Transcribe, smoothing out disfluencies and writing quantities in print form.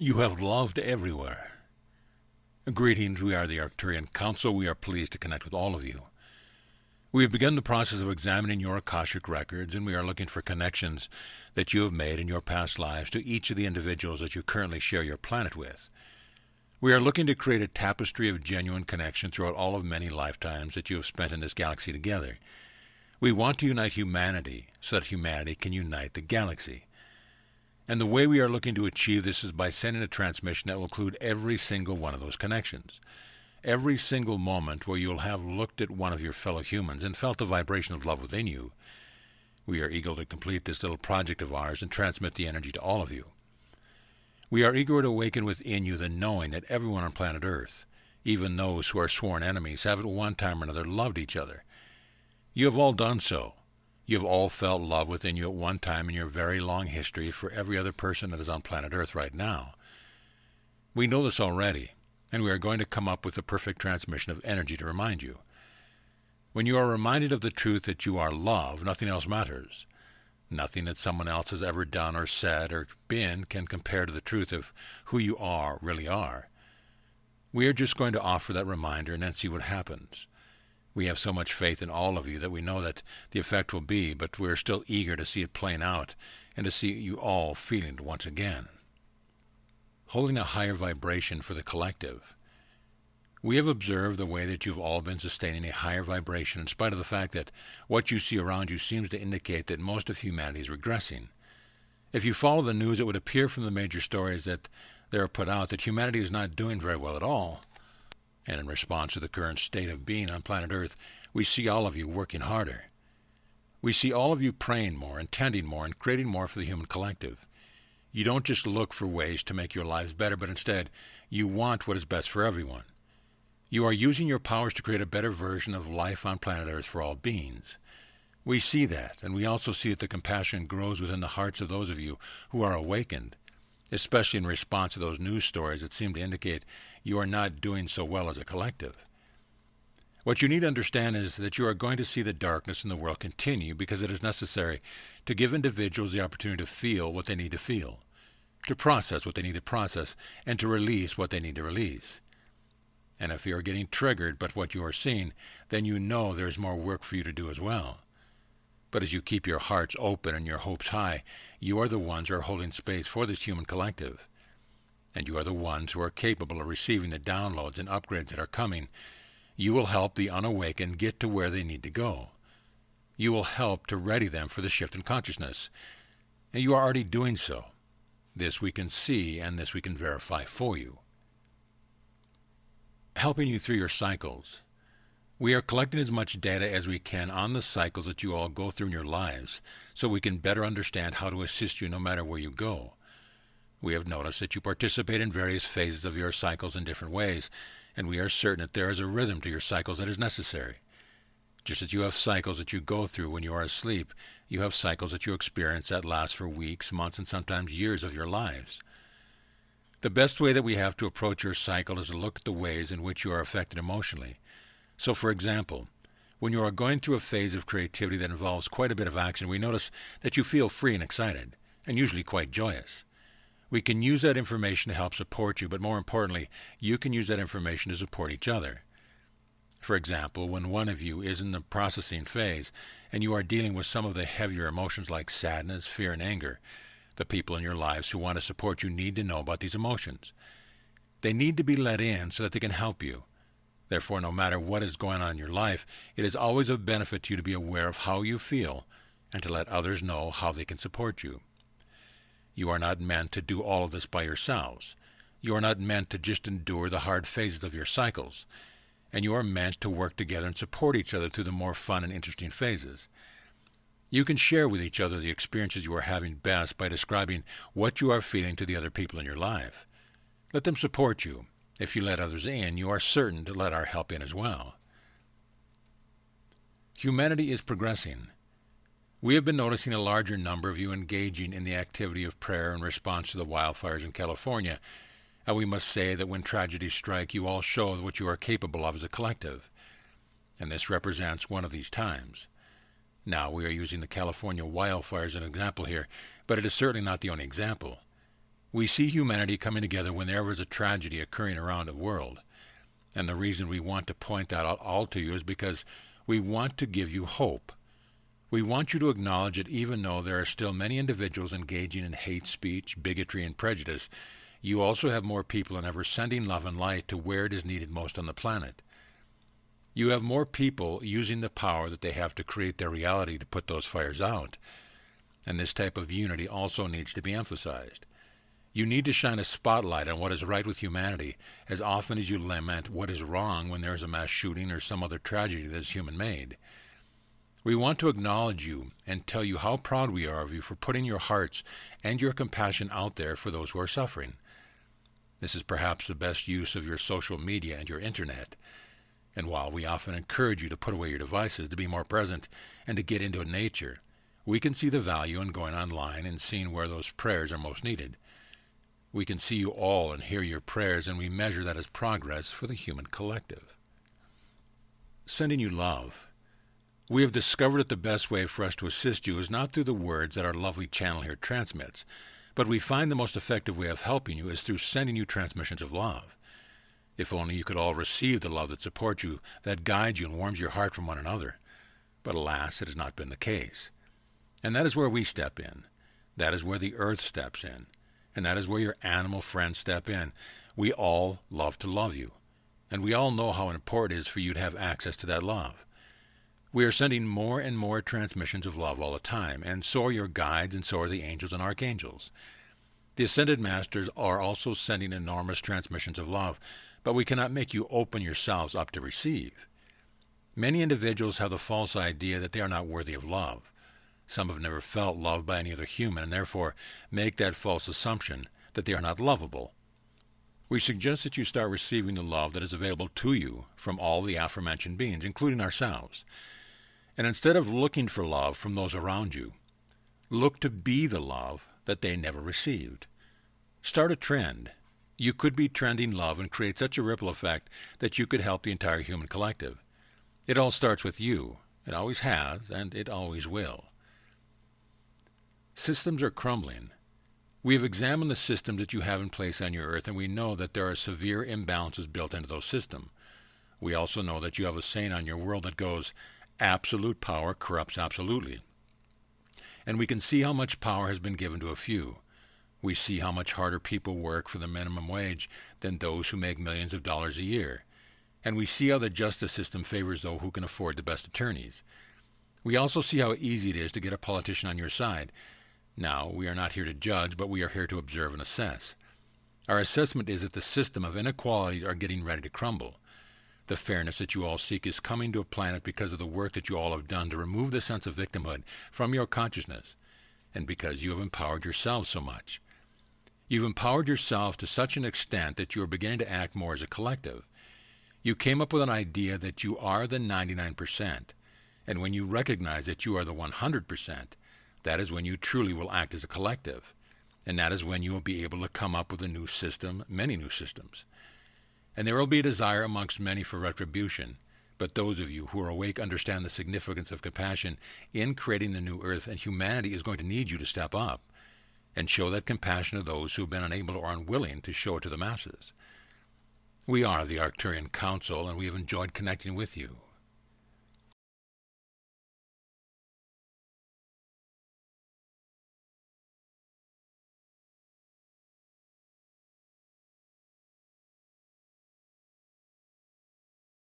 You have loved everywhere. Greetings, we are the Arcturian Council. We are pleased to connect with all of you. We have begun the process of examining your Akashic records, and we are looking for connections that you have made in your past lives to each of the individuals that you currently share your planet with. We are looking to create a tapestry of genuine connection throughout all of many lifetimes that you have spent in this galaxy together. We want to unite humanity so that humanity can unite the galaxy. And the way we are looking to achieve this is by sending a transmission that will include every single one of those connections. Every single moment where you will have looked at one of your fellow humans and felt the vibration of love within you. We are eager to complete this little project of ours and transmit the energy to all of you. We are eager to awaken within you the knowing that everyone on planet Earth, even those who are sworn enemies, have at one time or another loved each other. You have all done so. You have all felt love within you at one time in your very long history for every other person that is on planet Earth right now. We know this already, and we are going to come up with a perfect transmission of energy to remind you. When you are reminded of the truth that you are love, nothing else matters. Nothing that someone else has ever done or said or been can compare to the truth of who you really are. We are just going to offer that reminder and then see what happens. We have so much faith in all of you that we know that the effect will be, but we're still eager to see it playing out and to see you all feeling it once again. Holding a higher vibration for the collective. We have observed the way that you've all been sustaining a higher vibration in spite of the fact that what you see around you seems to indicate that most of humanity is regressing. If you follow the news, it would appear from the major stories that they are put out that humanity is not doing very well at all. And in response to the current state of being on planet Earth, we see all of you working harder. We see all of you praying more, intending more, and creating more for the human collective. You don't just look for ways to make your lives better, but instead, you want what is best for everyone. You are using your powers to create a better version of life on planet Earth for all beings. We see that, and we also see that the compassion grows within the hearts of those of you who are awakened, especially in response to those news stories that seem to indicate you are not doing so well as a collective. What you need to understand is that you are going to see the darkness in the world continue because it is necessary to give individuals the opportunity to feel what they need to feel, to process what they need to process, and to release what they need to release. And if you are getting triggered by what you are seeing, then you know there is more work for you to do as well. But as you keep your hearts open and your hopes high, you are the ones who are holding space for this human collective. And you are the ones who are capable of receiving the downloads and upgrades that are coming. You will help the unawakened get to where they need to go. You will help to ready them for the shift in consciousness. And you are already doing so. This we can see, and this we can verify for you. Helping you through your cycles. We are collecting as much data as we can on the cycles that you all go through in your lives, so we can better understand how to assist you no matter where you go. We have noticed that you participate in various phases of your cycles in different ways, and we are certain that there is a rhythm to your cycles that is necessary. Just as you have cycles that you go through when you are asleep, you have cycles that you experience that last for weeks, months, and sometimes years of your lives. The best way that we have to approach your cycle is to look at the ways in which you are affected emotionally. So, for example, when you are going through a phase of creativity that involves quite a bit of action, we notice that you feel free and excited, and usually quite joyous. We can use that information to help support you, but more importantly, you can use that information to support each other. For example, when one of you is in the processing phase, and you are dealing with some of the heavier emotions like sadness, fear, and anger, the people in your lives who want to support you need to know about these emotions. They need to be let in so that they can help you. Therefore, no matter what is going on in your life, it is always of benefit to you to be aware of how you feel and to let others know how they can support you. You are not meant to do all of this by yourselves. You are not meant to just endure the hard phases of your cycles. And you are meant to work together and support each other through the more fun and interesting phases. You can share with each other the experiences you are having best by describing what you are feeling to the other people in your life. Let them support you. If you let others in, you are certain to let our help in as well. Humanity is progressing. We have been noticing a larger number of you engaging in the activity of prayer in response to the wildfires in California, and we must say that when tragedies strike, you all show what you are capable of as a collective, and this represents one of these times. Now, we are using the California wildfires as an example here, but it is certainly not the only example. We see humanity coming together whenever there's a tragedy occurring around the world. And the reason we want to point that out all to you is because we want to give you hope. We want you to acknowledge that even though there are still many individuals engaging in hate speech, bigotry, and prejudice, you also have more people than ever sending love and light to where it is needed most on the planet. You have more people using the power that they have to create their reality to put those fires out. And this type of unity also needs to be emphasized. You need to shine a spotlight on what is right with humanity as often as you lament what is wrong when there is a mass shooting or some other tragedy that is human-made. We want to acknowledge you and tell you how proud we are of you for putting your hearts and your compassion out there for those who are suffering. This is perhaps the best use of your social media and your internet. And while we often encourage you to put away your devices, to be more present, and to get into nature, we can see the value in going online and seeing where those prayers are most needed. We can see you all and hear your prayers, and we measure that as progress for the human collective. Sending you love. We have discovered that the best way for us to assist you is not through the words that our lovely channel here transmits, but we find the most effective way of helping you is through sending you transmissions of love. If only you could all receive the love that supports you, that guides you and warms your heart from one another. But alas, it has not been the case. And that is where we step in. That is where the earth steps in. And that is where your animal friends step in. We all love to love you. And we all know how important it is for you to have access to that love. We are sending more and more transmissions of love all the time, and so are your guides, and so are the angels and archangels. The Ascended Masters are also sending enormous transmissions of love, but we cannot make you open yourselves up to receive. Many individuals have the false idea that they are not worthy of love. Some have never felt loved by any other human, and therefore make that false assumption that they are not lovable. We suggest that you start receiving the love that is available to you from all the aforementioned beings, including ourselves. And instead of looking for love from those around you, look to be the love that they never received. Start a trend. You could be trending love and create such a ripple effect that you could help the entire human collective. It all starts with you. It always has, and it always will. Systems are crumbling. We have examined the systems that you have in place on your earth, and we know that there are severe imbalances built into those systems. We also know that you have a saying on your world that goes, absolute power corrupts absolutely. And we can see how much power has been given to a few. We see how much harder people work for the minimum wage than those who make millions of dollars a year. And we see how the justice system favors those who can afford the best attorneys. We also see how easy it is to get a politician on your side. Now, we are not here to judge, but we are here to observe and assess. Our assessment is that the system of inequalities are getting ready to crumble. The fairness that you all seek is coming to a planet because of the work that you all have done to remove the sense of victimhood from your consciousness, and because you have empowered yourselves so much. You've empowered yourself to such an extent that you are beginning to act more as a collective. You came up with an idea that you are the 99%, and when you recognize that you are the 100%, that is when you truly will act as a collective, and that is when you will be able to come up with a new system, many new systems. And there will be a desire amongst many for retribution, but those of you who are awake understand the significance of compassion in creating the new earth, and humanity is going to need you to step up and show that compassion to those who have been unable or unwilling to show it to the masses. We are the Arcturian Council, and we have enjoyed connecting with you.